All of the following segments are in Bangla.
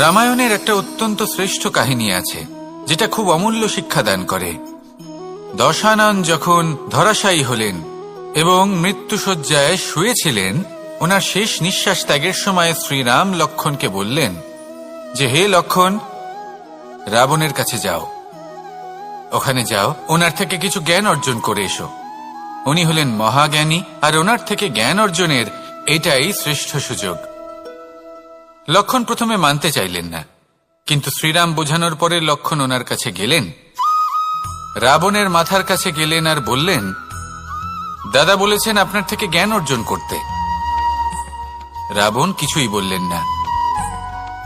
রামায়ণের একটা অত্যন্ত শ্রেষ্ঠ কাহিনী আছে যেটা খুব অমূল্য শিক্ষাদান করে। দশানন যখন ধরাশায়ী হলেন এবং মৃত্যুশয্যায় শুয়েছিলেন, ওনার শেষ নিঃশ্বাস ত্যাগের সময় শ্রীরাম লক্ষ্মণকে বললেন যে, হে লক্ষ্মণ, রাবণের কাছে যাও, ওখানে যাও, ওনার থেকে কিছু জ্ঞান অর্জন করে এসো। উনি হলেন মহাজ্ঞানী, আর ওনার থেকে জ্ঞান অর্জনের এটাই শ্রেষ্ঠ সুযোগ। লক্ষ্মণ প্রথমে মানতে চাইলেন না, কিন্তু শ্রীরাম বোঝানোর পরে লক্ষ্মণ ওনার কাছে গেলেন, রাবণের মাথার কাছে গেলেন আর বললেন, দাদা বলেছেন আপনার থেকে জ্ঞান অর্জন করতে। রাবণ কিছুই বললেন না।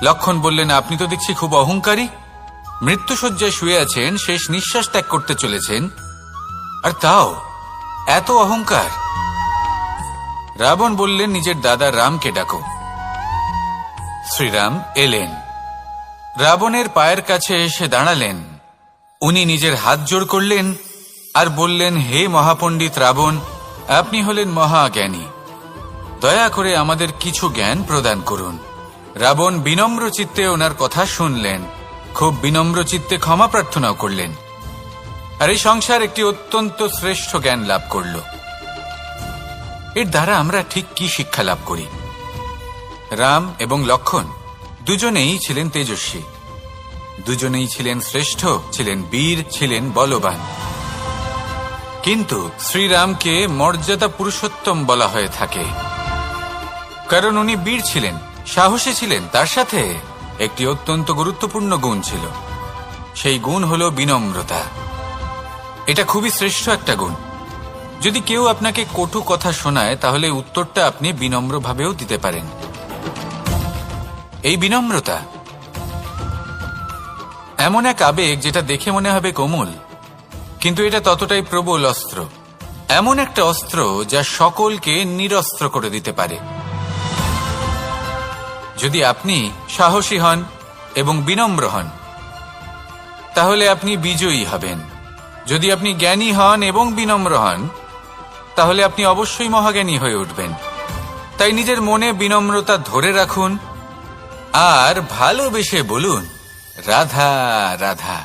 লক্ষ্মণ বললেন, আপনি তো দেখছি খুব অহংকারী, মৃত্যুশয্যায় শুয়ে আছেন, শেষ নিঃশ্বাস ত্যাগ করতে চলেছেন, আর তাও এত অহংকার। রাবণ বললেন, নিজের দাদা রামকে ডাকো। শ্রীরাম এলেন, রাবণের পায়ের কাছে এসে দাঁড়ালেন। উনি নিজের হাত জোড় করলেন আর বললেন, হে মহাপণ্ডিত রাবণ, আপনি হলেন মহাজ্ঞানী, দয়া করে আমাদের কিছু জ্ঞান প্রদান করুন। রাবণ বিনম্র চিত্তে ওনার কথা শুনলেন, খুব বিনম্র চিত্তে ক্ষমা প্রার্থনাও করলেন, আর এই সংসার একটি অত্যন্ত শ্রেষ্ঠ জ্ঞান লাভ করল। এর দ্বারা আমরা ঠিক কি শিক্ষা লাভ করি? রাম এবং লক্ষ্মণ দুজনেই ছিলেন তেজস্বী, দুজনেই ছিলেন শ্রেষ্ঠ, ছিলেন বীর, ছিলেন বলবান। কিন্তু শ্রীরামকে মর্যাদা পুরুষোত্তম বলা হয়ে থাকে, কারণ উনি বীর ছিলেন, সাহসী ছিলেন, তার সাথে একটি অত্যন্ত গুরুত্বপূর্ণ গুণ ছিল। সেই গুণ হল বিনম্রতা। এটা খুবই শ্রেষ্ঠ একটা গুণ। যদি কেউ আপনাকে কটু কথা শোনায়, তাহলে উত্তরটা আপনি বিনম্রভাবেও দিতে পারেন। এই বিনম্রতা এমন এক আবেগ যেটা দেখে মনে হবে কোমল, কিন্তু এটা ততটাই প্রবল অস্ত্র, এমন একটা অস্ত্র যা সকলকে নিরস্ত্র করে দিতে পারে। যদি আপনি সাহসী হন এবং বিনম্র হন, তাহলে আপনি বিজয়ী হবেন। যদি আপনি জ্ঞানী হন এবং বিনম্র হন, তাহলে আপনি অবশ্যই মহাজ্ঞানী হয়ে উঠবেন। তাই নিজের মনে বিনম্রতা ধরে রাখুন আর ভালোবেসে বলুন, রাধা রাধা।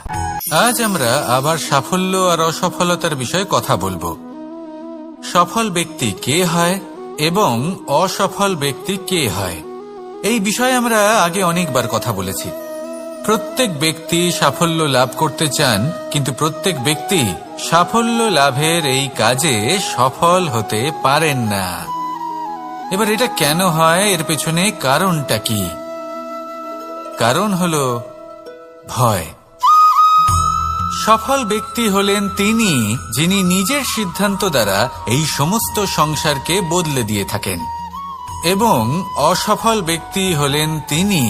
আজ আমরা আবার সাফল্য আর অসফলতার বিষয়ে কথা বলবো। সফল ব্যক্তি কে হয় এবং অসফল ব্যক্তি কে হয়, এই বিষয়ে আমরা আগে অনেকবার কথা বলেছি। প্রত্যেক ব্যক্তি সাফল্য লাভ করতে চান, কিন্তু প্রত্যেক ব্যক্তি সাফল্য লাভের এই কাজে সফল হতে পারেন না। এবার এটা কেন হয়, এর পেছনে কারণটা কি? কারণ হলো ভয়। সফল ব্যক্তি হলেন তিনি যিনি নিজের সিদ্ধান্ত দ্বারা এই সমস্ত সংসারকে বদলে দিয়ে থাকেন, এবং অসফল ব্যক্তি হলেন তিনি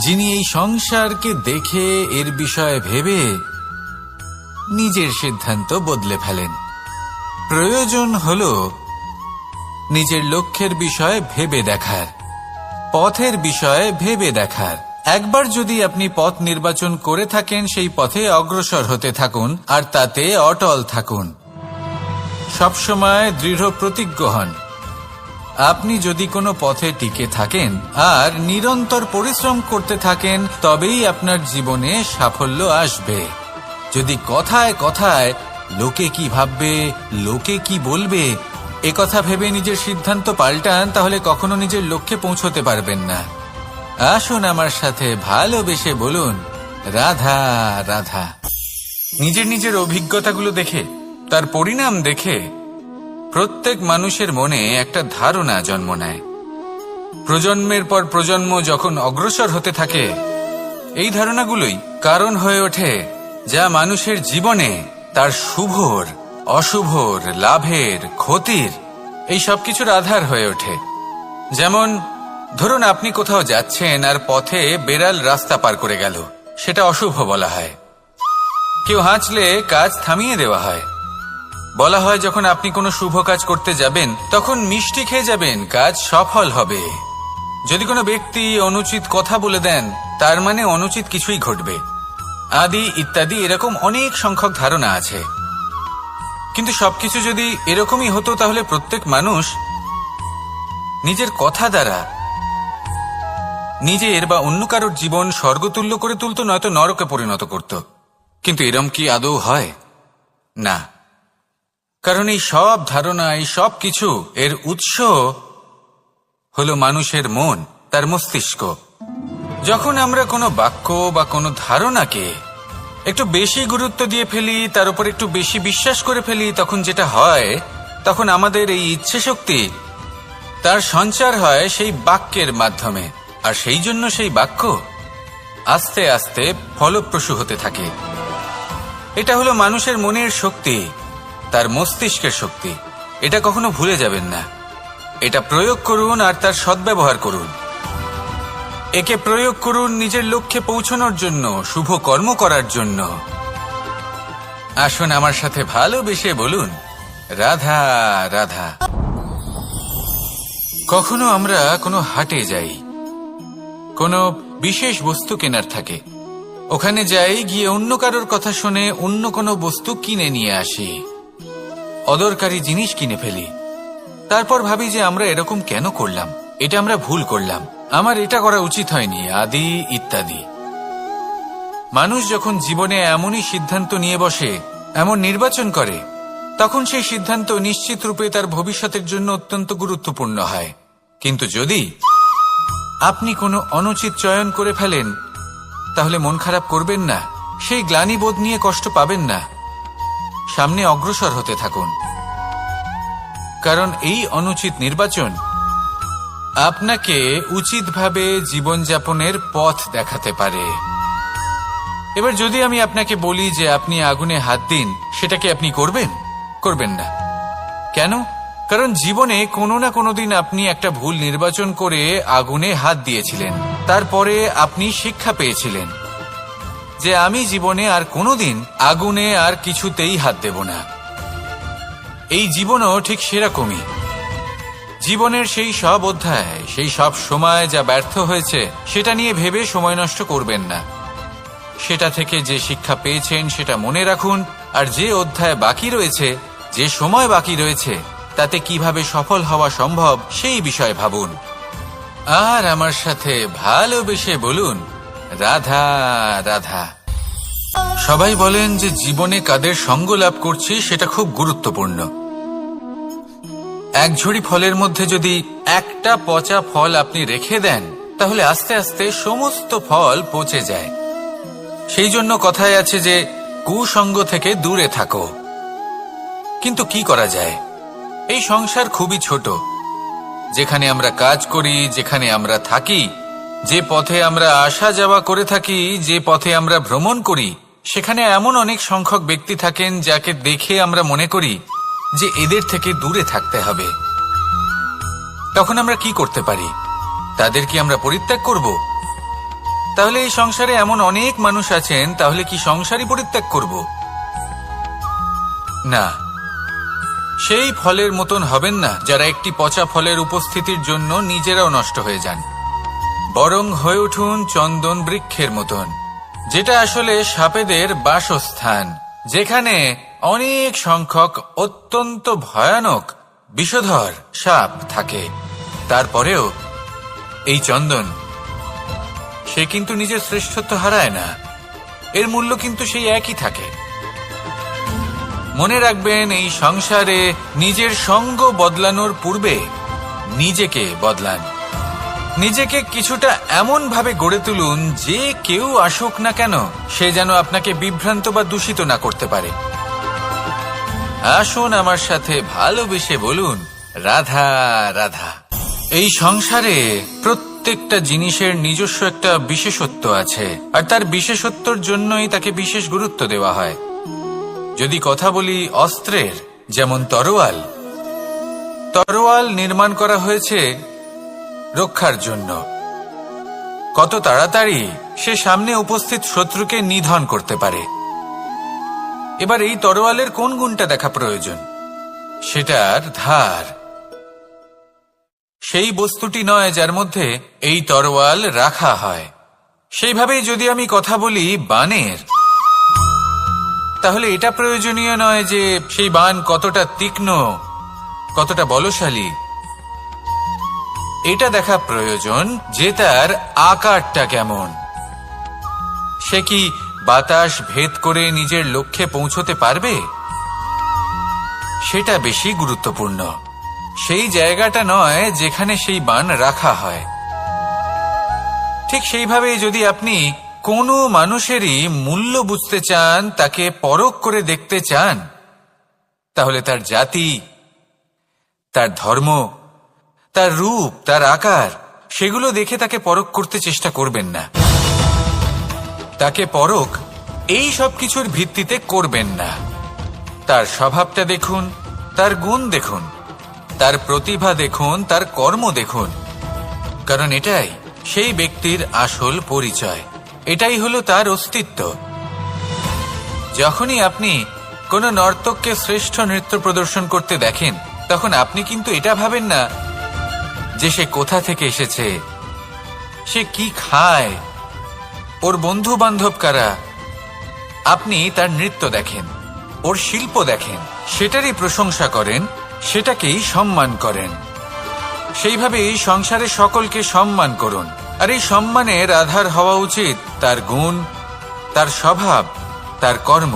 যিনি এই সংসারকে দেখে এর বিষয়ে ভেবে নিজের সিদ্ধান্ত বদলে ফেলেন। প্রয়োজন হল নিজের লক্ষ্যের বিষয়ে ভেবে দেখার, পথের বিষয়ে ভেবে দেখার। একবার যদি আপনি পথ নির্বাচন করে থাকেন, সেই পথে অগ্রসর হতে থাকুন আর তাতে অটল থাকুন। সবসময় দৃঢ় প্রতিজ্ঞ হন। আপনি যদি কোনো পথে টিকে থাকেন আর নিরন্তর পরিশ্রম করতে থাকেন, তবেই আপনার জীবনে সাফল্য আসবে। যদি কথায় কথায় লোকে কি ভাববে, লোকে কি বলবে, একথা ভেবে নিজের সিদ্ধান্ত পাল্টান, তাহলে কখনো নিজের লক্ষ্যে পৌঁছতে পারবেন না। আসুন আমার সাথে ভালোবেসে বলুন, রাধা রাধা। নিজের নিজের অভিজ্ঞতাগুলো দেখে, তার পরিণাম দেখে প্রত্যেক মানুষের মনে একটা ধারণা জন্ম নেয়। প্রজন্মের পর প্রজন্ম যখন অগ্রসর হতে থাকে, এই ধারণাগুলোই কারণ হয়ে ওঠে যা মানুষের জীবনে তার শুভর, অশুভর, লাভের, ক্ষতির এই সবকিছুর আধার হয়ে ওঠে। যেমন ধরুন, আপনি কোথাও যাচ্ছেন আর পথে বেড়াল রাস্তা পার করে গেল, সেটা অশুভ বলা হয়। কেউ হাঁচলে কাজ থামিয়ে দেওয়া হয়। বলা হয় যখন আপনি কোনো শুভ কাজ করতে যাবেন, তখন মিষ্টি খেয়ে যাবেন, কাজ সফল হবে। যদি কোনো ব্যক্তি অনুচিত কথা বলে দেন, তার মানে অনুচিত কিছুই ঘটবে, আদি ইত্যাদি। এরকম অনেক সংখ্যক ধারণা আছে। কিন্তু সবকিছু যদি এরকমই হতো, তাহলে প্রত্যেক মানুষ নিজের কথা দ্বারা নিজের বা অন্য কারোর জীবন স্বর্গতুল্য করে তুলত, নয়তো নরকে পরিণত করত। কিন্তু এরম কি আদৌ হয়? না। কারণ এই সব ধারণা, এই সব কিছু এর উৎস হলো মানুষের মন, তার মস্তিষ্ক। যখন আমরা কোনো বাক্য বা কোনো ধারণাকে একটু বেশি গুরুত্ব দিয়ে ফেলি, তার উপর একটু বেশি বিশ্বাস করে ফেলি, তখন যেটা হয়, তখন আমাদের এই ইচ্ছে শক্তি তার সঞ্চার হয় সেই বাক্যের মাধ্যমে। আর সেই জন্য সেই বাক্য আস্তে আস্তে ফলপ্রসূ হতে থাকে। এটা হলো মানুষের মনের শক্তি, তার মস্তিষ্কের শক্তি। এটা কখনো ভুলে যাবেন না। এটা প্রয়োগ করুন আর তার সদ্ব্যবহার করুন। একে প্রয়োগ করুন নিজের লক্ষ্যে পৌঁছানোর জন্য, শুভ কর্ম করার জন্য। আসুন আমার সাথে ভালোবেসে বলুন, রাধা রাধা। কখনো আমরা কোনো হাটে যাই, কোনো বিশেষ বস্তু কেনার থাকে, ওখানে যাই, গিয়ে অন্য কারোর কথা শুনে অন্য কোনো বস্তু কিনে নিয়ে আসি, অদরকারি জিনিস কিনে ফেলি। তারপর ভাবি যে আমরা এরকম কেন করলাম, এটা আমরা ভুল করলাম, আমার এটা করা উচিত হয়নি, আদি ইত্যাদি। মানুষ যখন জীবনে এমনই সিদ্ধান্ত নিয়ে বসে, এমন নির্বাচন করে, তখন সেই সিদ্ধান্ত নিশ্চিত রূপে তার ভবিষ্যতের জন্য অত্যন্ত গুরুত্বপূর্ণ হয়। কিন্তু যদি আপনি কোনো অনুচিত চয়ন করে ফেলেন, তাহলে মন খারাপ করবেন না, সেই গ্লানিবোধ নিয়ে কষ্ট পাবেন না, সামনে অগ্রসর হতে থাকুন। কারণ এই অনুচিত নির্বাচন আপনাকে উচিতভাবে জীবনযাপনের পথ দেখাতে পারে। এবার যদি আমি আপনাকে বলি যে আপনি আগুনে হাত দিন, সেটা কি আপনি করবেন? করবেন না। কেন? কারণ জীবনে কোনো না কোনো দিন আপনি একটা ভুল নির্বাচন করে আগুনে হাত দিয়েছিলেন। তারপরে আপনি শিক্ষা পেয়েছিলেন যে আমি জীবনে আর কোনোদিন আগুনে আর কিছুতেই হাত দেব না। এই জীবনও ঠিক সেরকমই। জীবনের সেই সব অধ্যায়, সেই সব সময় যা ব্যর্থ হয়েছে, সেটা নিয়ে ভেবে সময় নষ্ট করবেন না। সেটা থেকে যে শিক্ষা পেয়েছেন সেটা মনে রাখুন, আর যে অধ্যায় বাকি রয়েছে, যে সময় বাকি রয়েছে, তাতে কিভাবে সফল হওয়া সম্ভব সেই বিষয়ে ভাবুন। আর আমার সাথে ভালোবেসে বলুন, রাধা রাধা। সবাই বলেন যে জীবনে কাদের সঙ্গ লাভ করছি সেটা খুব গুরুত্বপূর্ণ। এক ঝুড়ি ফলের মধ্যে যদি একটা পচা ফল আপনি রেখে দেন, তাহলে আস্তে আস্তে সমস্ত ফল পচে যায়। সেই জন্য কথায় আছে যে কুসঙ্গ থেকে দূরে থাকো। কিন্তু কি করা যায়? এই সংসার খুবই ছোট। যেখানে আমরা কাজ করি, যেখানে আমরা থাকি, যে পথে আমরা আসা যাওয়া করে থাকি, যে পথে আমরা ভ্রমণ করি, সেখানে এমন অনেক সংখ্যক ব্যক্তি থাকেন যাকে দেখে আমরা মনে করি যে এদের থেকে দূরে থাকতে হবে। তখন আমরা কি করতে পারি? তাদের কি আমরা পরিত্যাগ করব? তাহলে এই সংসারে এমন অনেক মানুষ আছেন, তাহলে কি সংসারই পরিত্যাগ করব? না, সেই ফলের মতন হবেন না যারা একটি পচা ফলের উপস্থিতির জন্য নিজেরাও নষ্ট হয়ে যান। বরং হয়ে উঠুন চন্দন বৃক্ষের মতন, যেটা আসলে সাপেদের বাসস্থান, যেখানে অনেক সংখ্যক অত্যন্ত ভয়ানক বিষধর সাপ থাকে। তারপরেও এই চন্দন, সে কিন্তু নিজের শ্রেষ্ঠত্ব হারায় না, এর মূল্য কিন্তু সেই একই থাকে। মনে রাখবেন, এই সংসারে নিজের সঙ্গ বদলানোর পূর্বে নিজেকে বদলান। নিজেকে কিছুটা এমন ভাবে গড়ে তুলুন যে কেউ আসুক না কেন, সে যেন আপনাকে বিভ্রান্ত বা দূষিত না করতে পারে। আসুন আমার সাথে ভালোবেসে বলুন, রাধা রাধা। এই সংসারে প্রত্যেকটা জিনিসের নিজস্ব একটা বিশেষত্ব আছে, আর তার বিশেষত্বর জন্যই তাকে বিশেষ গুরুত্ব দেওয়া হয়। যদি কথা বলি অস্ত্রের, যেমন তরোয়াল, তরোয়াল নির্মাণ করা হয়েছে রক্ষার জন্য। কত তাড়াতাড়ি সে সামনে উপস্থিত শত্রুকে নিধন করতে পারে। এবার এই তরোয়ালের কোন গুণটা দেখা প্রয়োজন? সেটার ধার। সেই বস্তুটি নয় যার মধ্যে এই তরোয়াল রাখা হয়। সেইভাবেই যদি আমি কথা বলি বানের, তাহলে এটা প্রয়োজনীয় নয় যে সেই বান কতটা তীক্ষ্ণ, কতটা বলশালী। এটা দেখা প্রয়োজন যে তার আকারটা কেমন। সে কি বাতাস ভেদ করে নিজের লক্ষ্যে পৌঁছতে পারবে? সেটা বেশি গুরুত্বপূর্ণ। সেই জায়গাটা নয় যেখানে সেই বাণ রাখা হয়। ঠিক সেইভাবে যদি আপনি কোনো মানুষেরই মূল্য বুঝতে চান, তাকে পরখ করে দেখতে চান, তাহলে তার জাতি, তার ধর্ম, তার রূপ, তার আকার, সেগুলো দেখে তাকে পরখ করতে চেষ্টা করবেন না। তাকে পরখ এই সব কিছুর ভিত্তিতে করবেন না। তার স্বভাবটা দেখুন, তার গুণ দেখুন, তার প্রতিভা দেখুন, তার কর্ম দেখুন, কারণ এটাই সেই ব্যক্তির আসল পরিচয়। এটাই হলো তার অস্তিত্ব। যখনই আপনি কোনো নর্তককে শ্রেষ্ঠ নৃত্য প্রদর্শন করতে দেখেন, তখন আপনি কিন্তু এটা ভাবেন না যে সে কোথা থেকে এসেছে, সে কি খায়, ওর বন্ধু বান্ধব কারা। আপনি তার নৃত্য দেখেন, ওর শিল্প দেখেন, সেটারই প্রশংসা করেন, সেটাকেই সম্মান করেন। সেইভাবে এই সংসারে সকলকে সম্মান করুন। আর এই সম্মানের আধার হওয়া উচিত তার গুণ, তার স্বভাব, তার কর্ম,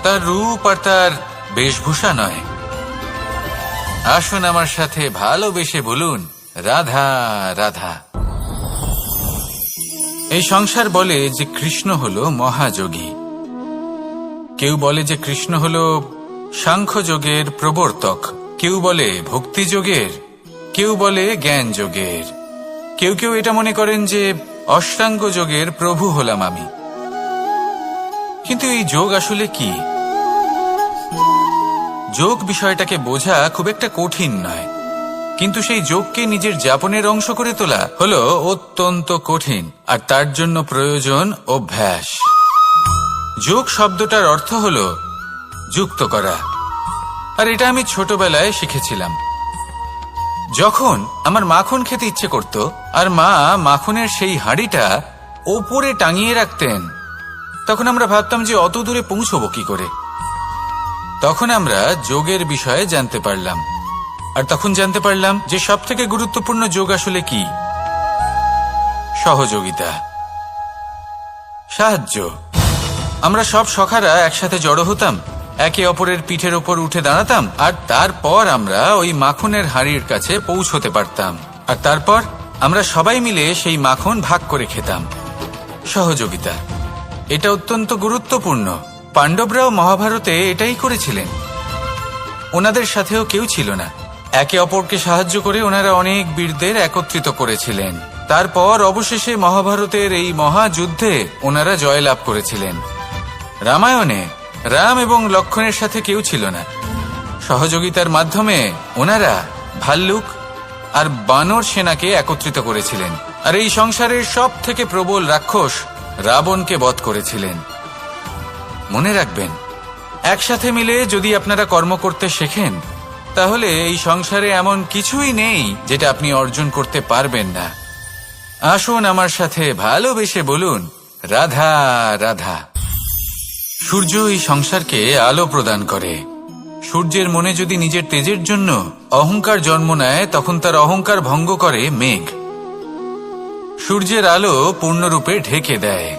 তার রূপ আর তার বেশভূষা নয়। আসুন আমার সাথে ভালোবেসে বলুন, রাধা রাধা। এই সংসার বলে যে কৃষ্ণ হলো মহাযোগী। কেউ বলে যে কৃষ্ণ হলো সাংখ্য যোগের প্রবর্তক, কেউ বলে ভক্তি যোগের, কেউ বলে জ্ঞান যোগের, কেউ কেউ এটা মনে করেন যে অষ্টাঙ্গ যোগের প্রভু হলাম আমি। কিন্তু এই যোগ আসলে কি? যোগ বিষয়টাকে বোঝা খুব একটা কঠিন নয়, কিন্তু সেই যোগকে নিজের যাপনের অংশ করে তোলা হলো অত্যন্ত কঠিন। আর তার জন্য প্রয়োজন অভ্যাস। যোগ শব্দটার অর্থ হলো যুক্ত করা। আর এটা আমি ছোটবেলায় শিখেছিলাম। যখন আমার মাখন খেতে ইচ্ছে করত আর মা মাখনের সেই হাঁড়িটা ওপরে টাঙিয়ে রাখতেন, তখন আমরা ভাবতাম যে অত দূরে পৌঁছবো কি করে। তখন আমরা যোগের বিষয়ে জানতে পারলাম। আর তখন জানতে পারলাম যে সবথেকে গুরুত্বপূর্ণ যোগ আসলে কি? সহযোগিতা, সাহায্য। আমরা সব সখারা একসাথে জড়ো হতাম, একে অপরের পিঠের ওপর উঠে দাঁড়াতাম, আর তারপর আমরা ওই মাখনের হাঁড়ির কাছে পৌঁছতে পারতাম। আর তারপর আমরা সবাই মিলে সেই মাখন ভাগ করে খেতাম। সহযোগিতা, এটা অত্যন্ত গুরুত্বপূর্ণ। পাণ্ডবরাও মহাভারতে এটাই করেছিলেন। ওনাদের সাথেও কেউ ছিল না। একে অপরকে সাহায্য করে ওনারা অনেক বীরদের একত্রিত করেছিলেন। তারপর অবশেষে মহাভারতের এই মহাযুদ্ধে ওনারা জয়লাভ করেছিলেন। রামায়ণে রাম এবং লক্ষ্মণের সাথে কেউ ছিল না। সহযোগিতার মাধ্যমে ওনারা ভাল্লুক আর বানর সেনাকে একত্রিত করেছিলেন, আর এই সংসারের সব থেকে প্রবল রাক্ষস রাবণকে বধ করেছিলেন। মনে রাখবেন, একসাথে মিলে যদি আপনারা কর্ম করতে শেখেন, তাহলে এই সংসারে এমন কিছুই নেই যেটা আপনি অর্জন করতে পারবেন না। আসুন আমার সাথে ভালোবেসে বলুন, রাধা রাধা। সূর্য এই সংসারকে আলো প্রদান করে। সূর্যের মনে যদি নিজের তেজের জন্য অহংকার জন্ম নেয়, তখন তার অহংকার ভঙ্গ করে মেঘ। সূর্যের আলো পূর্ণরূপে ঢেকে দেয়।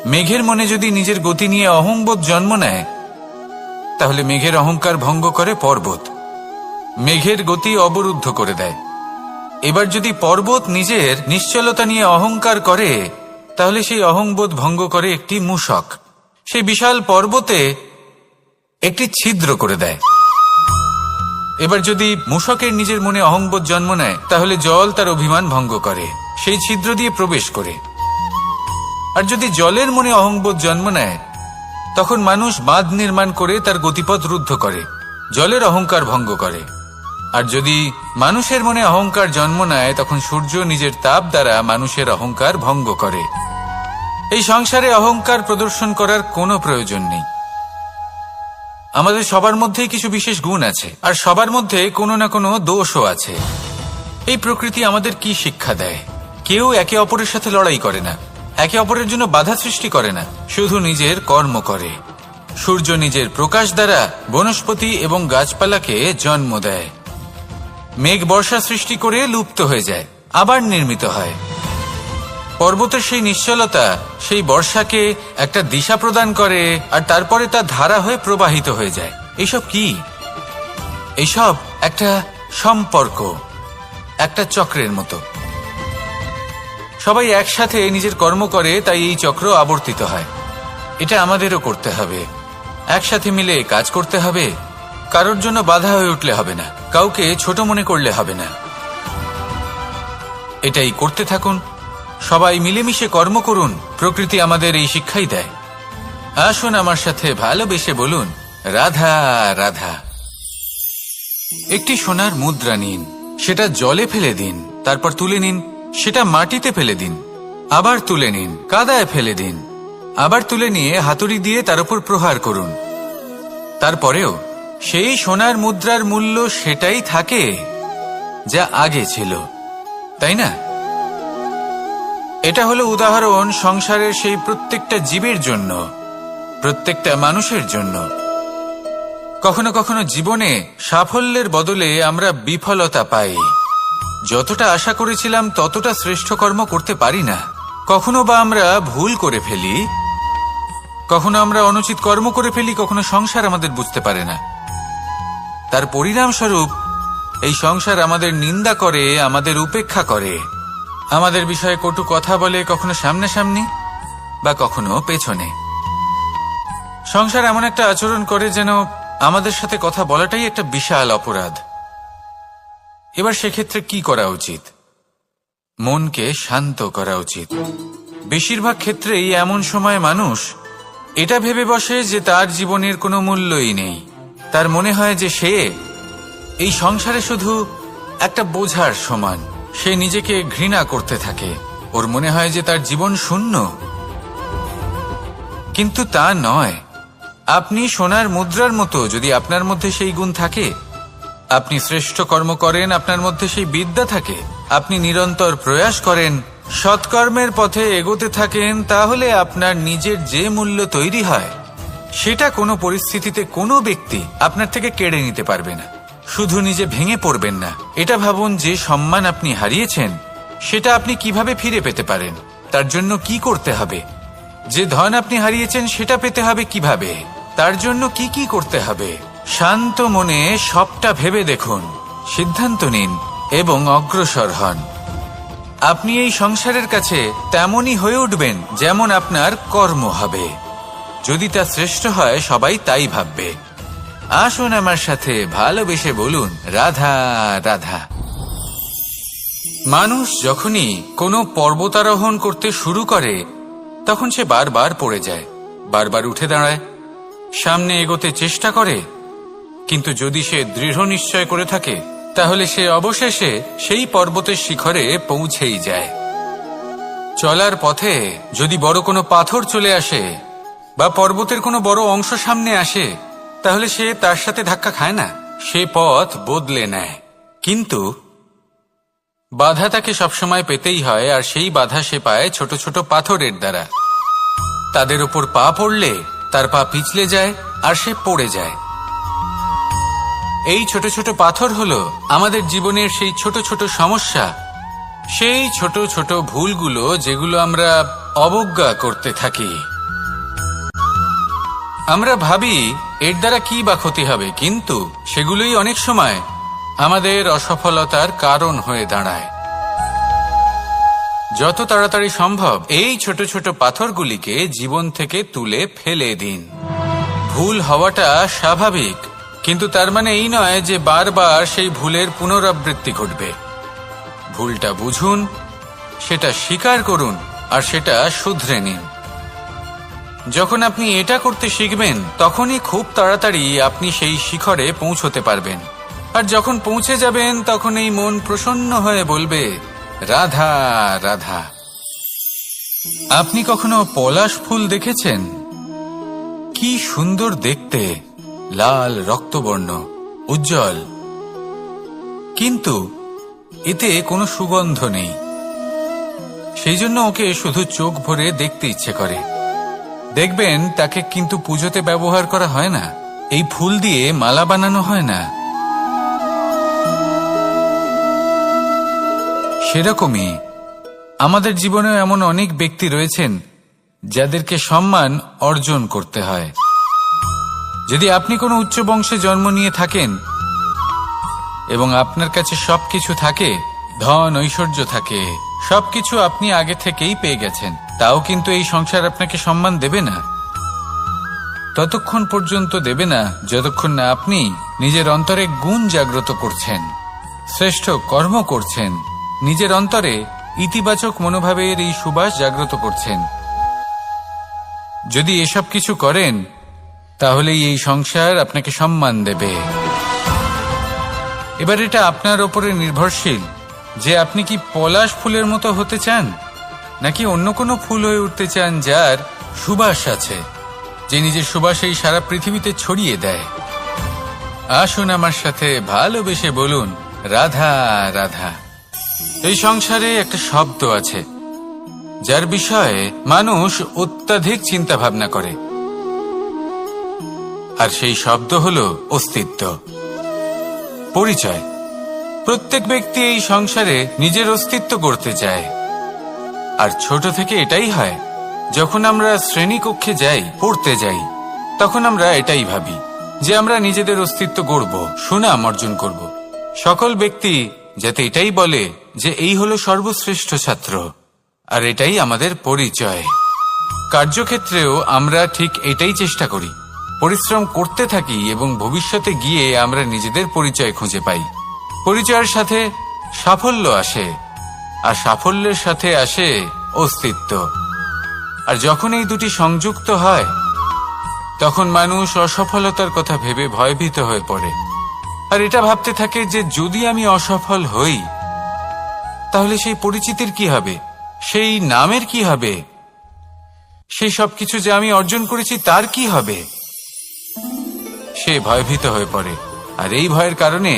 মেঘের মনে যদি নিজের গতি নিয়ে অহংবোধ জন্ম নেয়, তাহলে মেঘের অহংকার ভঙ্গ করে পর্বত। মেঘের গতি অবরুদ্ধ করে দেয়। এবার যদি পর্বত নিজের নিশ্চলতা নিয়ে অহংকার করে, তাহলে সেই অহংবোধ ভঙ্গ করে একটি মূষক। সেই বিশাল পর্বতে একটি ছিদ্র করে দেয়। এবার যদি মূষকের নিজের মনে অহংবোধ জন্ম নেয়, তাহলে জল তার অভিমান ভঙ্গ করে, সেই ছিদ্র দিয়ে প্রবেশ করে। আর যদি জলের মনে অহংবোধ জন্ম নেয়, তখন মানুষ বাঁধ নির্মাণ করে তার গতিপথ রুদ্ধ করে, জলের অহংকার ভঙ্গ করে। আর যদি মানুষের মনে অহংকার জন্ম নেয়, তখন সূর্য নিজের তাপ দ্বারা মানুষের অহংকার ভঙ্গ করে। এই সংসারে অহংকার প্রদর্শন করার কোনো প্রয়োজন নেই। আমাদের সবার মধ্যেই কিছু বিশেষ গুণ আছে, আর সবার মধ্যে কোনো না কোনো দোষও আছে। এই প্রকৃতি আমাদের কি শিক্ষা দেয়? কেউ একে অপরের সাথে লড়াই করে না, একে অপরের জন্য বাধা সৃষ্টি করে না, শুধু নিজের কর্ম করে। সূর্য নিজের প্রকাশ দ্বারা বনস্পতি এবং গাছপালাকে জন্ম দেয়। মেঘ বর্ষা সৃষ্টি করে লুপ্ত হয়ে যায়, আবার নির্মিত হয়। পর্বতের সেই নিশ্চলতা সেই বর্ষাকে একটা দিশা প্রদান করে, আর তারপরে তা ধারা হয়ে প্রবাহিত হয়ে যায়। এইসব কি? এইসব একটা সম্পর্ক, একটা চক্রের মতো। সবাই একসাথে নিজের কর্ম করে, তাই এই চক্র আবর্তিত হয়। এটা আমাদেরও করতে হবে, একসাথে মিলে কাজ করতে হবে। কারোর জন্য বাধা হয়ে উঠলে হবে না, কাউকে ছোট মনে করলে হবে না। এটাই করতে থাকুন, সবাই মিলেমিশে কর্ম করুন। প্রকৃতি আমাদের এই শিক্ষাই দেয়। আসুন আমার সাথে ভালোবেসে বলুন, রাধা রাধা। একটি সোনার মুদ্রা নিন, সেটা জলে ফেলে দিন, তারপর তুলে নিন, সেটা মাটিতে ফেলে দিন, আবার তুলে নিন, কাদায় ফেলে দিন, আবার তুলে নিয়ে হাতুড়ি দিয়ে তার উপর প্রহার করুন। তারপরেও সেই সোনার মুদ্রার মূল্য সেটাই থাকে যা আগে ছিল, তাই না? এটা হলো উদাহরণ সংসারের সেই প্রত্যেকটা জীবের জন্য, প্রত্যেকটা মানুষের জন্য। কখনো কখনো জীবনে সাফল্যের বদলে আমরা বিফলতা পাই। যতটা আশা করেছিলাম ততটা শ্রেষ্ঠ কর্ম করতে পারি না। কখনো বা আমরা ভুল করে ফেলি, কখনো আমরা অনুচিত কর্ম করে ফেলি, কখনো সংসার আমাদের বুঝতে পারে না। তার পরিণামস্বরূপ এই সংসার আমাদের নিন্দা করে, আমাদের উপেক্ষা করে, আমাদের বিষয়ে কটু কথা বলে, কখনো সামনাসামনি বা কখনো পেছনে। সংসার এমন একটা আচরণ করে যেন আমাদের সাথে কথা বলাটাই একটা বিশাল অপরাধ। এবার সেক্ষেত্রে কি করা উচিত? মনকে শান্ত করা উচিত। বেশিরভাগ ক্ষেত্রেই এমন সময় মানুষ এটা ভেবে বসে যে তার জীবনের কোনো মূল্যই নেই। তার মনে হয় যে সে এই সংসারে শুধু একটা বোঝার সমান। সে নিজেকে ঘৃণা করতে থাকে, ওর মনে হয় যে তার জীবন শূন্য। কিন্তু তা নয়। আপনি সোনার মুদ্রার মতো, যদি আপনার মধ্যে সেই গুণ থাকে, আপনি শ্রেষ্ঠ কর্ম করেন, আপনার মধ্যে সেই বিদ্যা থাকে, আপনি নিরন্তর প্রয়াস করেন, সৎকর্মের পথে এগোতে থাকেন, তাহলে আপনার নিজের যে মূল্য তৈরি হয় সেটা কোনো পরিস্থিতিতে কোনো ব্যক্তি আপনার থেকে কেড়ে নিতে পারবে না। শুধু নিজে ভেঙে পড়বেন না। এটা ভাবুন, যে সম্মান আপনি হারিয়েছেন সেটা আপনি কিভাবে ফিরে পেতে পারেন, তার জন্য কি করতে হবে। যে ধন আপনি হারিয়েছেন সেটা পেতে হবে কিভাবে, তার জন্য কি কি করতে হবে। শান্ত মনে সবটা ভেবে দেখুন, সিদ্ধান্ত নিন এবং অগ্রসর হন। আপনি এই সংসারের কাছে তেমনই হয়ে উঠবেন যেমন আপনার কর্ম হবে। যদি তা শ্রেষ্ঠ হয়, সবাই তাই ভাববে। আসুন আমার সাথে ভালোবেসে বলুন, রাধা রাধা। মানুষ যখনই কোনো পর্বতারোহণ করতে শুরু করে তখন সে বারবার পড়ে যায়, বারবার উঠে দাঁড়ায়, সামনে এগোতে চেষ্টা করে। কিন্তু যদি সে দৃঢ় নিশ্চয় করে থাকে তাহলে সে অবশেষে সেই পর্বতের শিখরে পৌঁছেই যায়। চলার পথে যদি বড় কোনো পাথর চলে আসে বা পর্বতের কোনো বড় অংশ সামনে আসে, তাহলে সে তার সাথে ধাক্কা খায় না, সে পথ বদলে নেয়। কিন্তু বাধা তাকে সবসময় পেতেই হয়, আর সেই বাধা সে পায় ছোট ছোট পাথরের দ্বারা। তাদের উপর পা পড়লে তার পা পিছলে যায় আর সে পড়ে যায়। এই ছোট ছোট পাথর হলো আমাদের জীবনের সেই ছোট ছোট সমস্যা, সেই ছোট ছোট ভুলগুলো যেগুলো আমরা অবজ্ঞা করতে থাকি। আমরা ভাবি এর দ্বারা কি বা ক্ষতি হবে, কিন্তু সেগুলোই অনেক সময় আমাদের অসফলতার কারণ হয়ে দাঁড়ায়। যত তাড়াতাড়ি সম্ভব এই ছোট ছোট পাথরগুলিকে জীবন থেকে তুলে ফেলে দিন। ভুল হওয়াটা স্বাভাবিক, কিন্তু তার মানে এই নয় যে বারবার সেই ভুলের পুনরাবৃত্তি ঘটবে। ভুলটা বুঝুন, সেটা স্বীকার করুন আর সেটা শুধরে নিন। যখন আপনি এটা করতে শিখবেন তখনই খুব তাড়াতাড়ি আপনি সেই শিখরে পৌঁছতে পারবেন। আর যখন পৌঁছে যাবেন তখন এই মন প্রসন্ন হয়ে বলবে, রাধা রাধা। আপনি কখনো পলাশ ফুল দেখেছেন? কি সুন্দর দেখতে, লাল রক্তবর্ণ, উজ্জ্বল, কিন্তু এতে কোনো সুগন্ধ নেই। সেই জন্য ওকে শুধু চোখ ভরে দেখতে ইচ্ছে করে। দেখবেন তাকে কিন্তু পুজোতে ব্যবহার করা হয় না, এই ফুল দিয়ে মালা বানানো হয় না। সেরকমই আমাদের জীবনেও এমন অনেক ব্যক্তি রয়েছেন যাদেরকে সম্মান অর্জন করতে হয়। যদি আপনি কোনো উচ্চ বংশে জন্ম নিয়ে থাকেন এবং আপনার কাছে সবকিছু থাকে, ধন ঐশ্বর্য থাকে, সবকিছু আপনি আগে থেকেই পেয়ে গেছেন, তাও কিন্তু এই সংসার আপনাকে সম্মান দেবে না। ততক্ষণ পর্যন্ত দেবে না যতক্ষণ না আপনি নিজের অন্তরে গুণ জাগ্রত করছেন, শ্রেষ্ঠ কর্ম করছেন, নিজের অন্তরে ইতিবাচক মনোভাবের এই সুবাস জাগ্রত করছেন। যদি এসব কিছু করেন তাহলেই এই সংসার আপনাকে সম্মান দেবে। এবার এটা আপনার ওপরে নির্ভরশীল যে আপনি কি পলাশ ফুলের মতো হতে চান, নাকি অন্য কোনো ফুল হয়ে উঠতে চান যার সুবাস আছে, যে নিজের সুবাস এই সারা পৃথিবীতে ছড়িয়ে দেয়। আসুন আমার সাথে ভালোবেসে বলুন, রাধা রাধা। এই সংসারে একটা শব্দ আছে যার বিষয়ে মানুষ অত্যাধিক চিন্তা ভাবনা করে, আর সেই শব্দ হলো অস্তিত্ব, পরিচয়। প্রত্যেক ব্যক্তি এই সংসারে নিজের অস্তিত্ব করতে চায়, আর ছোট থেকে এটাই হয়। যখন আমরা শ্রেণীকক্ষে যাই, পড়তে যাই, তখন আমরা এটাই ভাবি যে আমরা নিজেদের অস্তিত্ব গড়ব, সুনাম অর্জন করব। সকল ব্যক্তি যাতে এটাই বলে যে এই হলো সর্বশ্রেষ্ঠ ছাত্র, আর এটাই আমাদের পরিচয়। কার্যক্ষেত্রেও আমরা ঠিক এটাই চেষ্টা করি, পরিশ্রম করতে থাকি এবং ভবিষ্যতে গিয়ে আমরা নিজেদের পরিচয় খুঁজে পাই। পরিচয়ের সাথে সাফল্য আসে, আর সাফল্যের সাথে আসে অস্তিত্ব। আর যখন এই দুটি সংযুক্ত হয়, তখন মানুষ অসফলতার কথা ভেবে ভয়ভীত হয়ে পড়ে, আর এটা ভাবতে থাকে যে যদি আমি অসফল হই তাহলে সেই পরিচিতির কি হবে, সেই নামের কি হবে, সেই সবকিছু যে আমি অর্জন করেছি তার কি হবে। সে ভয়ভীত হয়ে পড়ে, আর এই ভয়ের কারণে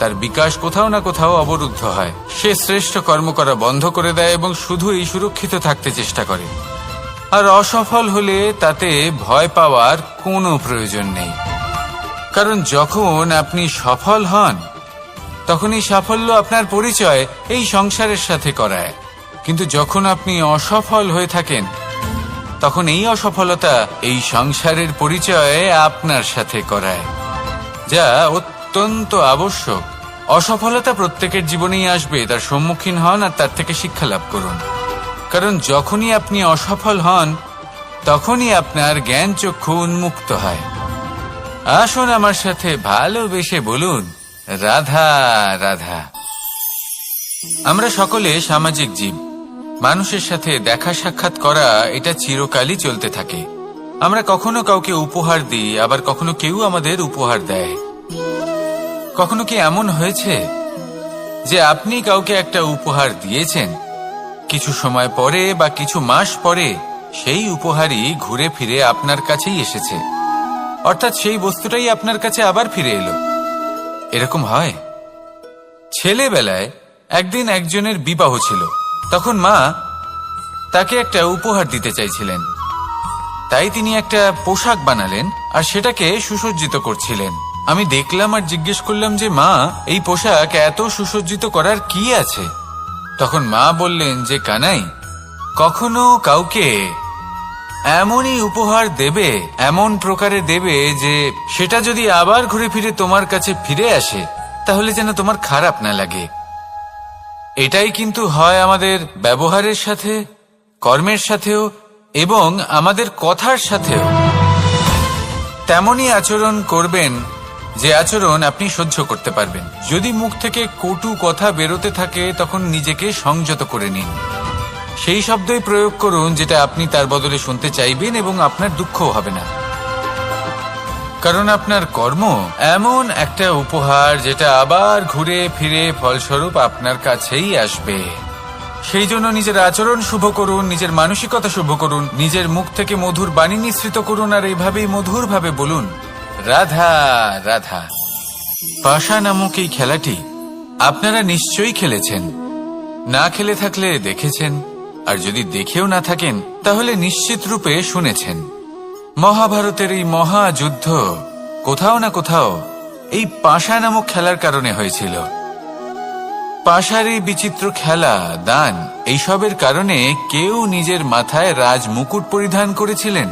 তার বিকাশ কোথাও না কোথাও অবরুদ্ধ হয়। সে শ্রেষ্ঠ কর্ম করা বন্ধ করে দেয় এবং শুধু এই সুরক্ষিত থাকতে চেষ্টা করে। আর অসফল হলে তাতে ভয় পাওয়ার কোনো প্রয়োজন নেই, কারণ যখন আপনি সফল হন তখন এই সাফল্য আপনার পরিচয় এই সংসারের সাথে করায়। কিন্তু যখন আপনি অসফল হয়ে থাকেন তখন এই অসফলতা এই সংসারের পরিচয় আপনার সাথে করায়, যা অত্যন্ত আবশ্যক। অসফলতা প্রত্যেকের জীবনেই আসবে, তার সম্মুখীন হন আর তার থেকে শিক্ষা লাভ করুন। কারণ যখনই আপনি অসফল হন তখনই আপনার জ্ঞান চক্ষু উন্মুক্ত হয়। আসুন আমার সাথে ভালোবেসে বলুন, রাধা রাধা। আমরা সকলে সামাজিক জীব। মানুষের সাথে দেখা সাক্ষাৎ করা এটা চিরকালই চলতে থাকে। আমরা কখনো কাউকে উপহার দিই, আবার কখনো কেউ আমাদের উপহার দেয়। কখনো কি এমন হয়েছে যে আপনি কাউকে একটা উপহার দিয়েছেন, কিছু সময় পরে বা কিছু মাস পরে সেই উপহারই ঘুরে ফিরে আপনার কাছেই এসেছে, অর্থাৎ সেই বস্তুটাই আপনার কাছে আবার ফিরে এলো? এরকম হয়। ছেলেবেলায় একদিন একজনের বিবাহ ছিল, তখন মা তাকে একটা উপহার দিতে চাইছিলেন, তাই তিনি একটা পোশাক বানালেন আর সেটাকে সুসজ্জিত করছিলেন। আমি দেখলাম আর জিজ্ঞেস করলাম যে মা, এই পোশাক এত সুসজ্জিত করার কি আছে? তখন মা বললেন যে কানাই, কখনো কাউকে এমনই উপহার দেবে, এমন প্রকারে দেবে যে সেটা যদি আবার ঘুরে ফিরে তোমার কাছে ফিরে আসে তাহলে যেন তোমার খারাপ না লাগে। এটাই কিন্তু হয় আমাদের ব্যবহারের সাথে, কর্মের সাথেও এবং আমাদের কথার সাথেও। তেমনই আচরণ করবেন যে আচরণ আপনি সহ্য করতে পারবেন। যদি মুখ থেকে কটু কথা বেরোতে থাকে তখন নিজেকে সংযত করে নিন। সেই শব্দই প্রয়োগ করুন যেটা আপনি তার বদলে শুনতে চাইবেন এবং আপনার দুঃখও হবে না। কারণ আপনার কর্ম এমন একটা উপহার যেটা আবার ঘুরে ফিরে ফলস্বরূপ আপনার কাছেই আসবে। সেই জন্য নিজের আচরণ শুভ করুন, নিজের মানসিকতা শুভ করুন, নিজের মুখ থেকে মধুর বাণী নিঃসৃত করুন, আর এইভাবেই মধুরভাবে বলুন, রাধা রাধা। পাশা নামক এই খেলাটি আপনারা নিশ্চয়ই খেলেছেন, না খেলে থাকলে দেখেছেন, আর যদি দেখেও না থাকেন তাহলে নিশ্চিত রূপে শুনেছেন। মহাভারতের এই মহাযুদ্ধ কোথাও না কোথাও এই পাশা নামক খেলার কারণে হয়েছিল। পাশারি, বিচিত্র খেলা, দান এইসবের কারণে কেউ নিজের মাথায় রাজ মুকুট পরিধান করেছিলেন,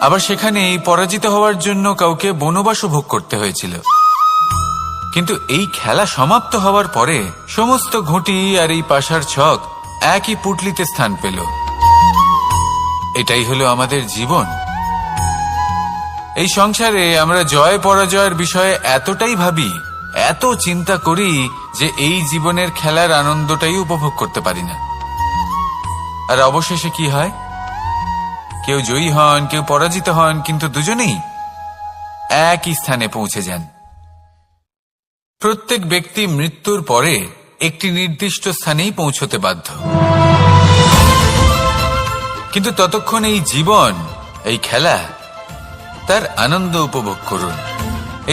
আবার সেখানেই পরাজিত হওয়ার জন্য কাউকে বনবাসও ভোগ করতে হয়েছিল। কিন্তু এই খেলা সমাপ্ত হওয়ার পরে সমস্ত ঘুঁটি আর এই পাশার ছক একই পুটলিতে স্থান পেল। এটাই হলো আমাদের জীবন। এই সংসারে আমরা জয় পরাজয়ের বিষয়ে এতটাই ভাবি, এত চিন্তা করি যে এই জীবনের খেলার আনন্দটাই উপভোগ করতে পারি না। আর অবশেষে কি হয়? কেউ জয়ী হন, কেউ পরাজিত হন, কিন্তু দুজনেই একই স্থানে পৌঁছে যান। প্রত্যেক ব্যক্তি মৃত্যুর পরে একটি নির্দিষ্ট স্থানেই পৌঁছতে বাধ্য, কিন্তু ততক্ষণ এই জীবন, এই খেলা, তার আনন্দ উপভোগ করুন।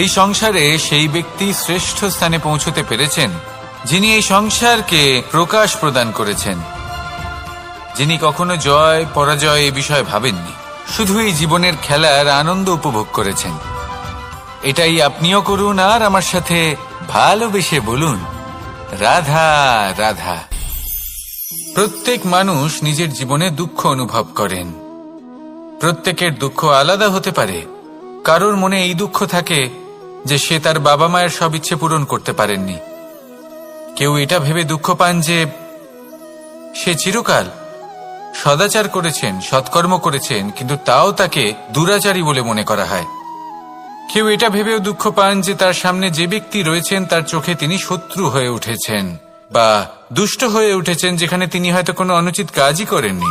এই সংসারে সেই ব্যক্তি শ্রেষ্ঠ স্থানে পৌঁছতে পেরেছেন যিনি এই সংসারকে প্রকাশ প্রদান করেছেন, যিনি কখনো জয় পরাজয় এ বিষয়ে ভাবেননি, শুধু এই জীবনের খেলার আনন্দ উপভোগ করেছেন। এটাই আপনিও করুন আর আমার সাথে ভালোবেসে বলুন, রাধা রাধা। প্রত্যেক মানুষ নিজের জীবনে দুঃখ অনুভব করেন। প্রত্যেকের দুঃখ আলাদা হতে পারে। কারোর মনে এই দুঃখ থাকে যে সে তার বাবা মায়ের সব ইচ্ছে পূরণ করতে পারেননি। কেউ এটা ভেবে দুঃখ পান যে সে চিরকাল সদাচার করেছেন, সৎকর্ম করেছেন, কিন্তু তাও তাকে দুরাচারী বলে মনে করা হয়। কেউ এটা ভেবেও দুঃখ পান যে তার সামনে যে ব্যক্তি রয়েছেন তার চোখে তিনি শত্রু হয়ে উঠেছেন বা দুষ্ট হয়ে উঠেছেন, যেখানে তিনি হয়তো কোনো অনুচিত কাজই করেননি।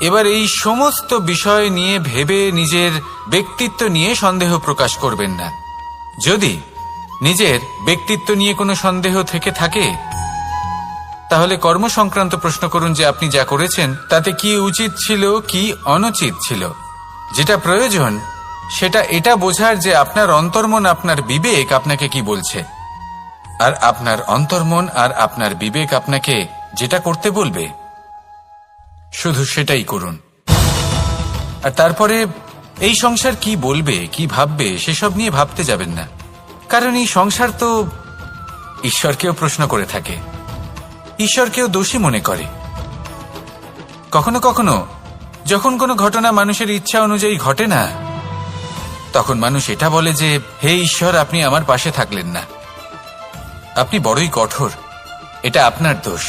এবার এই সমস্ত বিষয় নিয়ে ভেবে নিজের ব্যক্তিত্ব নিয়ে সন্দেহ প্রকাশ করবেন না। যদি নিজের ব্যক্তিত্ব নিয়ে কোনো সন্দেহ থেকে থাকে, তাহলে কর্ম সংক্রান্ত প্রশ্ন করুন যে আপনি যা করেছেন তাতে কি উচিত ছিল, কি অনুচিত ছিল। যেটা প্রয়োজন সেটা এটা বোঝার যে আপনার অন্তর্মন, আপনার বিবেক আপনাকে কি বলছে, আর আপনার অন্তর্মন আর আপনার বিবেক আপনাকে যেটা করতে বলবে শুধু সেটাই করুন। আর তারপরে এই সংসার কি বলবে, কি ভাববে সেসব নিয়ে ভাবতে যাবেন না, কারণ এই সংসার তো ঈশ্বরকেও প্রশ্ন করে থাকে, ঈশ্বরকেও দোষী মনে করে। কখনো কখনো যখন কোনো ঘটনা মানুষের ইচ্ছা অনুযায়ী ঘটে না, তখন মানুষ এটা বলে যে হে ঈশ্বর, আপনি আমার পাশে থাকলেন না, আপনি বড়ই কঠোর, এটা আপনার দোষ।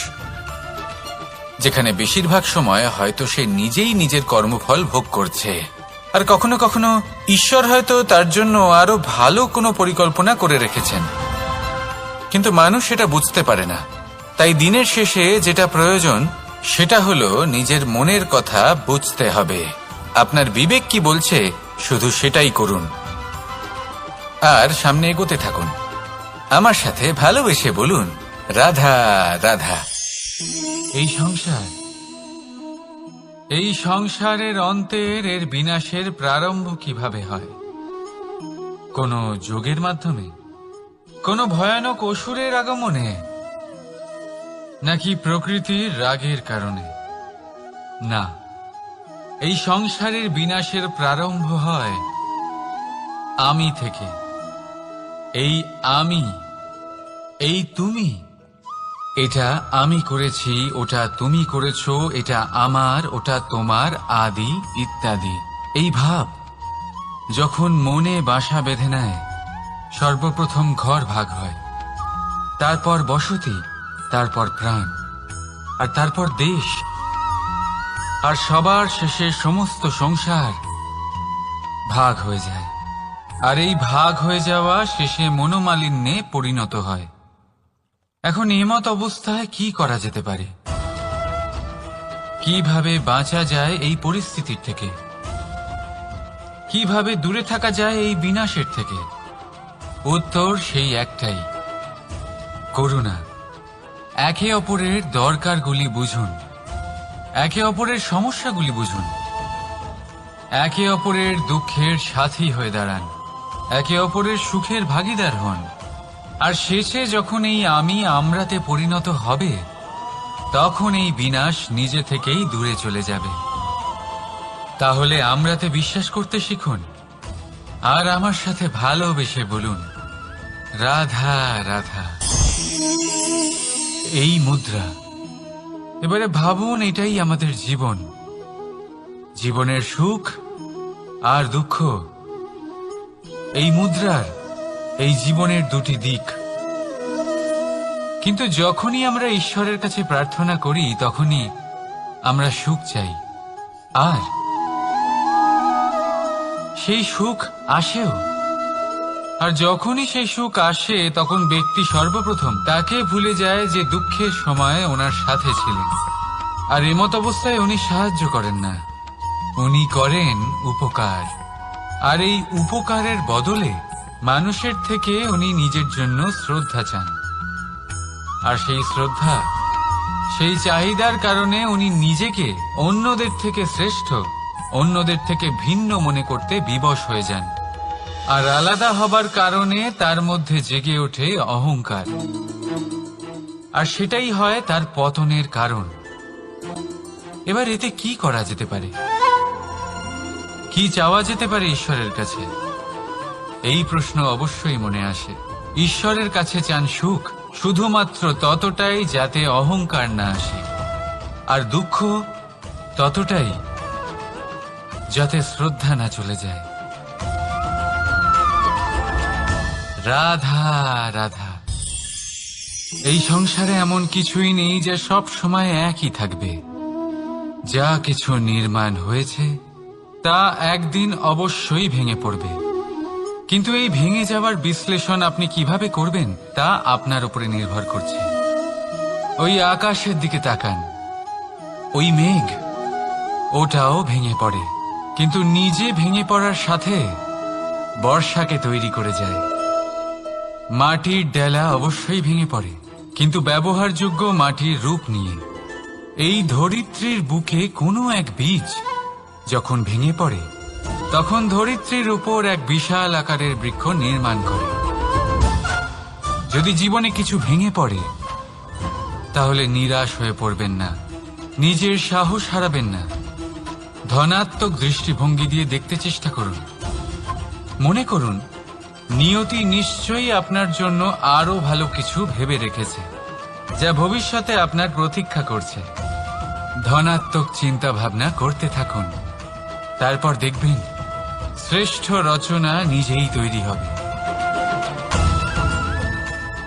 যেখানে বেশিরভাগ সময় হয়তো সে নিজেই নিজের কর্মফল ভোগ করছে, আর কখনো কখনো ঈশ্বর হয়তো তার জন্য আরো ভালো কোনো পরিকল্পনা করে রেখেছেন, কিন্তু মানুষ সেটা বুঝতে পারে না। তাই দিনের শেষে যেটা প্রয়োজন সেটা হলো নিজের মনের কথা বুঝতে হবে। আপনার বিবেক কি বলছে শুধু সেটাই করুন আর সামনে এগোতে থাকুন। আমার সাথে ভালোবেসে বলুন, রাধা রাধা। এই সংসারের অন্তের, এর বিনাশের প্রারম্ভ কিভাবে হয়? কোনো যোগের মাধ্যমে, কোনো ভয়ানক অসুরের আগমনে, নাকি প্রকৃতির রাগের কারণে? না, এই সংসারের বিনাশের প্রারম্ভ হয় আমি থেকে। এই আমি, এই তুমি, এটা আমি করেছি, ওটা তুমি করেছো, এটা আমার, ওটা তোমার, আদি ইত্যাদি। এই ভাব যখন মনে বাসা বেঁধে নেয়, সর্বপ্রথম ঘর ভাগ হয়, তারপর বসতি, তারপর প্রাণ, আর তারপর দেশ, আর সবার শেষে সমস্ত সংসার ভাগ হয়ে যায়। আর এই ভাগ হয়ে যাওয়া শেষে মনোমালিন্যে পরিণত হয়। এখন এমত অবস্থায় কি করা যেতে পারে? কিভাবে বাঁচা যায় এই পরিস্থিতির থেকে? কিভাবে দূরে থাকা যায় এই বিনাশের থেকে? উত্তর সেই একটাই, করুণা। একে অপরের দরকারগুলি বুঝুন, একে অপরের সমস্যাগুলি বুঝুন, একে অপরের দুঃখের সাথী হয়ে দাঁড়ান, একে অপরের সুখের ভাগীদার হন। আর শেষে যখন এই আমি আমরাতে পরিণত হবে, তখন এই বিনাশ নিজে থেকেই দূরে চলে যাবে। তাহলে আমরাতে বিশ্বাস করতে শিখুন আর আমার সাথে ভালোবেসে বলুন, রাধা রাধা। এই মুদ্রা, এবারে ভাবুন এটাই আমাদের জীবন, জীবনের সুখ আর দুঃখ। এই মুদ্রার, এই জীবনের দুটি দিক। কিন্তু যখনই আমরা ঈশ্বরের কাছে প্রার্থনা করি তখনই আমরা সুখ চাই, আর সেই সুখ আসেও। আর যখনই সেই সুখ আসে তখন ব্যক্তি সর্বপ্রথম তাকে ভুলে যায় যে দুঃখের সময় ওনার সাথে ছিলেন। আর এমত অবস্থায় উনি সাহায্য করেন না, উনি করেন উপকার। আর এই উপকারের বদলে মানুষের থেকে উনি নিজের জন্য শ্রদ্ধা চান। আর সেই শ্রদ্ধা, সেই চাহিদার কারণে উনি নিজেকে অন্যদের থেকে শ্রেষ্ঠ, অন্যদের থেকে ভিন্ন মনে করতে বিবশ হয়ে যান। আর আলাদা হবার কারণে তার মধ্যে জেগে ওঠে অহংকার, আর সেটাই হয় তার পতনের কারণ। এবার এতে কি করা যেতে পারে, কি চাওয়া যেতে পারে ঈশ্বরের কাছে? এই প্রশ্ন অবশ্যই মনে আসে। ঈশ্বরের কাছে চান সুখ, শুধুমাত্র ততটাই যাতে অহংকার না আসে, আর দুঃখ ততটাই যাতে শ্রদ্ধা না চলে যায়। রাধা রাধা। এই সংসারে এমন কিছুই নেই যে সব সময় একই থাকবে। যা কিছু নির্মাণ হয়েছে তা একদিন অবশ্যই ভেঙে পড়বে, কিন্তু এই ভেঙে যাওয়ার বিশ্লেষণ আপনি কিভাবে করবেন তা আপনার উপরে নির্ভর করছে। ওই আকাশের দিকে তাকান, ওই মেঘ, ওটাও ভেঙে পড়ে, কিন্তু নিজে ভেঙে পড়ার সাথে বর্ষাকে তৈরি করে যায়। মাটির ডেলা অবশ্যই ভেঙে পড়ে, কিন্তু ব্যবহারযোগ্য মাটির রূপ নিয়ে। এই ধরিত্রীর বুকে কোনো এক বীজ যখন ভেঙে পড়ে তখন ধরিত্রীর উপর এক বিশাল আকারের বৃক্ষ নির্মাণ করে। যদি জীবনে কিছু ভেঙে পড়ে তাহলে নিরাশ হয়ে পড়বেন না, নিজের সাহস হারাবেন না। ধনাত্মক দৃষ্টিভঙ্গি দিয়ে দেখতে চেষ্টা করুন। মনে করুন নিয়তি নিশ্চয়ই আপনার জন্য আরো ভালো কিছু ভেবে রেখেছে, যা ভবিষ্যতে আপনার প্রতীক্ষা করছে। ধনাত্মক চিন্তা ভাবনা করতে থাকুন, তারপর দেখবেন শ্রেষ্ঠ রচনা নিজেই তৈরি হবে।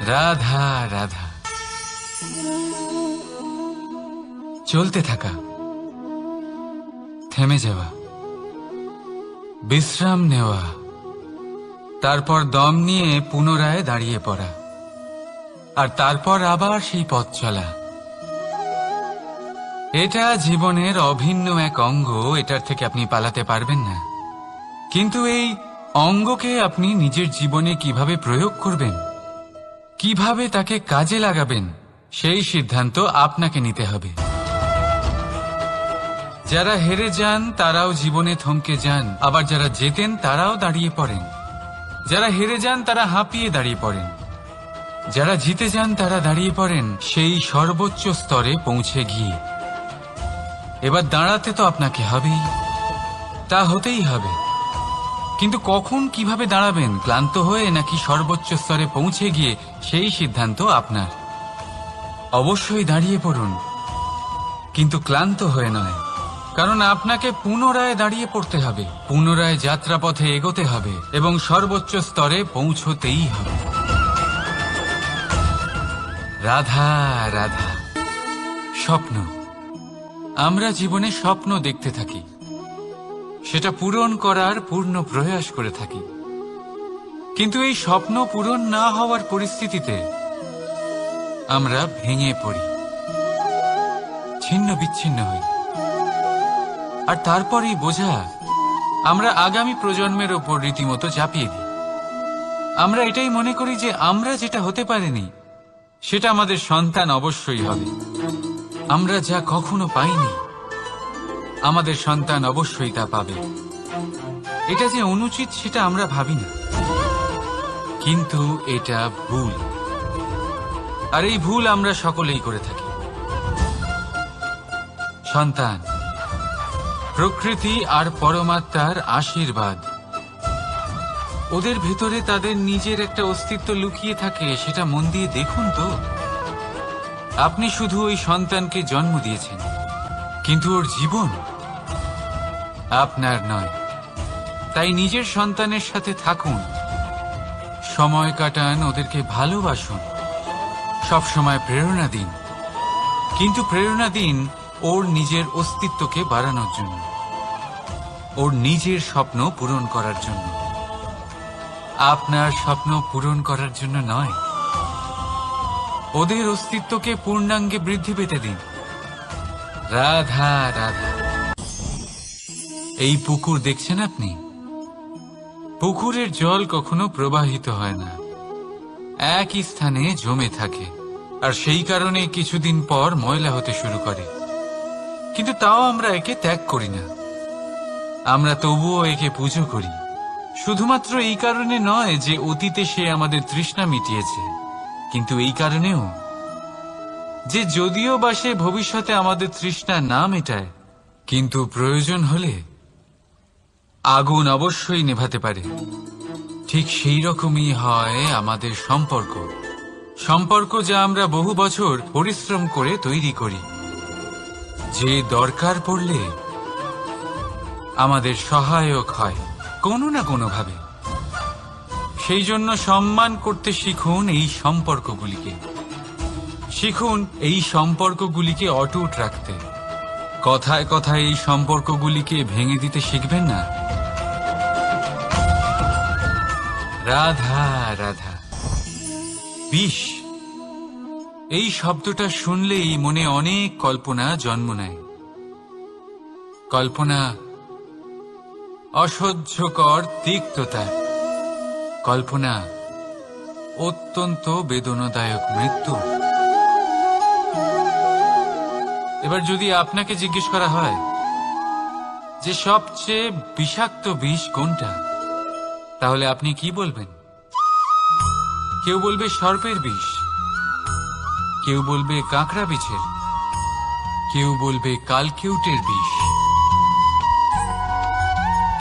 রাধা রাধা। চলতে থাকা, থেমে যাওয়া, বিশ্রাম নেওয়া, তারপর দম নিয়ে পুনরায় দাঁড়িয়ে পড়া, আর তারপর আবার সেই পথ চলা। এটা জীবনের অভিন্ন এক অঙ্গ, এটার থেকে আপনি পালাতে পারবেন না। কিন্তু এই অঙ্গকে আপনি নিজের জীবনে কিভাবে প্রয়োগ করবেন, কিভাবে তাকে কাজে লাগাবেন, সেই সিদ্ধান্ত আপনাকে নিতে হবে। যারা হেরে যান তারাও জীবনে থমকে যান, আবার যারা জেতেন তারাও দাঁড়িয়ে পড়েন। যারা হেরে যান তারা হাঁপিয়ে দাঁড়িয়ে পড়েন, যারা জিতে যান তারা দাঁড়িয়ে পড়েন সেই সর্বোচ্চ স্তরে পৌঁছে গিয়ে। এবার দাঁড়াতে তো আপনাকে হবেই, তা হতেই হবে। কিন্তু কখন, কিভাবে দাঁড়াবেন, ক্লান্ত হয়ে নাকি সর্বোচ্চ স্তরে পৌঁছে গিয়ে, সেই সিদ্ধান্ত আপনার। অবশ্যই দাঁড়িয়ে পড়ুন, কিন্তু ক্লান্ত হয়ে নয়, কারণ আপনাকে পুনরায় দাঁড়িয়ে পড়তে হবে, পুনরায় যাত্রাপথে এগোতে হবে এবং সর্বোচ্চ স্তরে পৌঁছতেই হবে। রাধা রাধা। স্বপ্ন, আমরা জীবনে স্বপ্ন দেখতে থাকি, সেটা পূরণ করার পূর্ণ প্রয়াস করে থাকি। কিন্তু এই স্বপ্ন পূরণ না হওয়ার পরিস্থিতিতে আমরা ভেঙে পড়ি, ছিন্ন বিচ্ছিন্ন হই, আর তারপরই বোঝা আমরা আগামী প্রজন্মের ওপর রীতিমতো চাপিয়ে দিই। আমরা এটাই মনে করি যে আমরা যেটা হতে পারিনি সেটা আমাদের সন্তান অবশ্যই হবে। আমরা যা কখনো পাইনি আমাদের সন্তান অবশ্যই তা পাবে। এটা যে অনুচিত সেটা আমরা ভাবি না, কিন্তু এটা ভুল, আর এই ভুল আমরা সকলেই করে থাকি। সন্তান প্রকৃতি আর পরমাত্মার আশীর্বাদ, ওদের ভেতরে তাদের নিজের একটা অস্তিত্ব লুকিয়ে থাকে, সেটা মন দিয়ে দেখুন তো। আপনি শুধু ওই সন্তানকে জন্ম দিয়েছেন, কিন্তু ওর জীবন আপনার নয়। তাই নিজের সন্তানের সাথে থাকুন, সময় কাটান, ওদেরকে ভালোবাসুন, সবসময় প্রেরণা দিন, কিন্তু প্রেরণা দিন ওর নিজের অস্তিত্বকে বাড়ানোর জন্য, ওর নিজের স্বপ্ন পূরণ করার জন্য, আপনার স্বপ্ন পূরণ করার জন্য নয়। ওদের অস্তিত্বকে পূর্ণাঙ্গে বৃদ্ধি পেতে দিন। রাধা রাধা। এই পুকুর দেখছেন আপনি? পুকুরের জল কখনো প্রবাহিত হয় না, একই স্থানে জমে থাকে, আর সেই কারণে কিছুদিন পর ময়লা হতে শুরু করে। কিন্তু তাও আমরা একে ত্যাগ করি না, আমরা তবুও একে পুজো করি। শুধুমাত্র এই কারণে নয় যে অতীতে সে আমাদের তৃষ্ণা মিটিয়েছে, কিন্তু এই কারণেও যে যদিও বা সে ভবিষ্যতে আমাদের তৃষ্ণা না মেটায়, কিন্তু প্রয়োজন হলে আগুন অবশ্যই নেভাতে পারে। ঠিক সেই রকমই হয় আমাদের সম্পর্ক, সম্পর্ক যা আমরা বহু বছর পরিশ্রম করে তৈরি করি, যে দরকার পড়লে আমাদের সহায়ক হয় কোনো না কোনোভাবে। সেই জন্য সম্মান করতে শিখুন এই সম্পর্কগুলিকে, শিখুন এই সম্পর্কগুলিকে অটুট রাখতে। কথায় কথায় এই সম্পর্কগুলিকে ভেঙে দিতে শিখবেন না। রাধা রাধা। বিষ, এই শব্দটা শুনলেই মনে অনেক কল্পনা জন্ম নেয়। কল্পনা অসহ্যকর তিক্ততা, কল্পনা অত্যন্ত বেদনাদায়ক মৃত্যু। এবার যদি আপনাকে জিজ্ঞেস করা হয় যে সবচেয়ে বিষাক্ত বিষ কোনটা, তাহলে আপনি কি বলবেন? কেউ বলবে সর্পের বিষ, কেউ বলবে কাঁকড়া বিছের, কেউ বলবে কালকেউটের বিষ।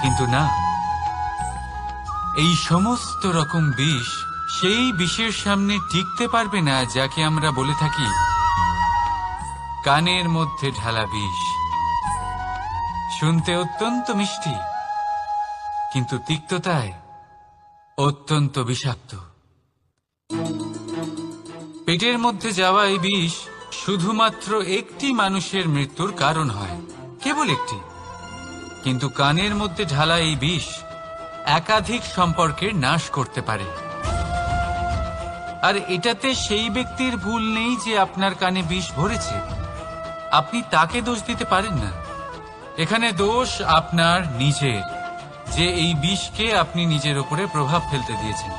কিন্তু না, এই সমস্ত রকম বিষ সেই বিষের সামনে টিকতে পারবে না যাকে আমরা বলে থাকি কানের মধ্যে ঢালা বিষ। শুনতে অত্যন্ত মিষ্টি, কিন্তু তিক্ততায় অত্যন্ত বিষাক্ত। পেটের মধ্যে যাওয়া এই বিষ শুধুমাত্র একটি মানুষের মৃত্যুর কারণ হয়, কেবল একটি। কিন্তু কানের মধ্যে ঢালা এই বিষ একাধিক সম্পর্কের নাশ করতে পারে। আর এটাতে সেই ব্যক্তির ভুল নেই যে আপনার কানে বিষ ভরেছে, আপনি তাকে দোষ দিতে পারেন না। এখানে দোষ আপনার নিজের, যে এই বিষকে আপনি নিজের উপরে প্রভাব ফেলতে দিয়েছেন,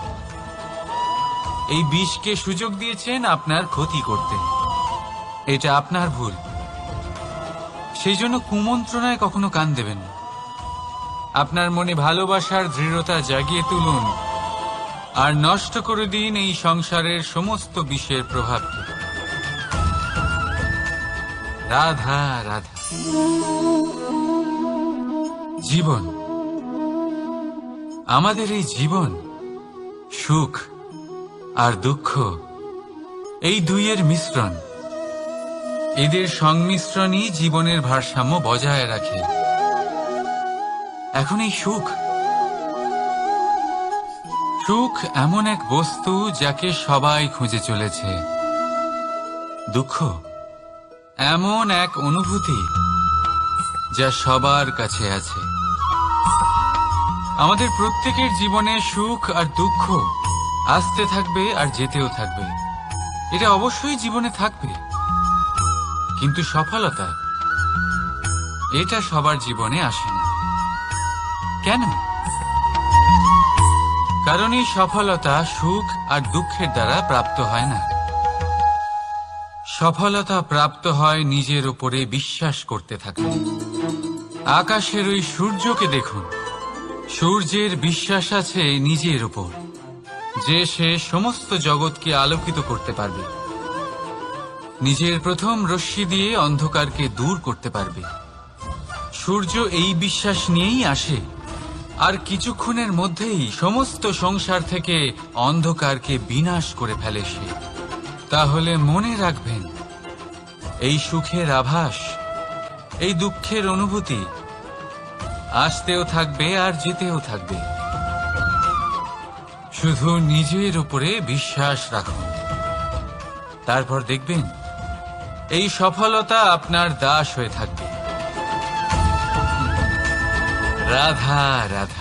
এই বিষকে সুযোগ দিয়েছেন আপনার ক্ষতি করতে। এটা আপনার ভুল। সেই জন্য কুমন্ত্রণায় কখনো কান দেবেন না। আপনার মনে ভালোবাসার দৃঢ়তা জাগিয়ে তুলুন আর নষ্ট করে দিন এই সংসারের সমস্ত বিষের প্রভাবকে। রাধা রাধা। জীবন, আমাদের এই জীবন সুখ আর দুঃখ, এই দুইয়ের মিশ্রণ। এদের সংমিশ্রণই জীবনের ভারসাম্য বজায় রাখে। এখন এই সুখ, সুখ এমন এক বস্তু যাকে সবাই খুঁজে চলেছে। দুঃখ এমন এক অনুভূতি যা সবার কাছে আছে। আমাদের প্রত্যেকের জীবনে সুখ আর দুঃখ আসতে থাকবে আর যেতেও থাকবে, এটা অবশ্যই জীবনে থাকবে। কিন্তু সফলতা, এটা সবার জীবনে আসে না। কেন? কারণ এই সফলতা সুখ আর দুঃখের দ্বারা প্রাপ্ত হয় না। সফলতা প্রাপ্ত হয় নিজের উপরে বিশ্বাস করতে থাকলে। আকাশের ওই সূর্যকে দেখুন, সূর্যের বিশ্বাস আছে নিজের উপর যে সে সমস্ত জগৎকে আলোকিত করতে পারবে, নিজের প্রথম রশ্মি দিয়ে অন্ধকারকে দূর করতে পারবে। সূর্য এই বিশ্বাস নিয়েই আসে আর কিছুক্ষণের মধ্যেই সমস্ত সংসার থেকে অন্ধকারকে বিনাশ করে ফেলে সে। তাহলে মনে রাখবেন, এই সুখের আভাস, এই দুঃখের অনুভূতি আসতেও থাকবে আর যেতেও থাকবে। শুধু নিজের উপরে বিশ্বাস রাখুন, তারপর দেখবেন এই সফলতা আপনার দাস হয়ে থাকবে। রাধা রাধা।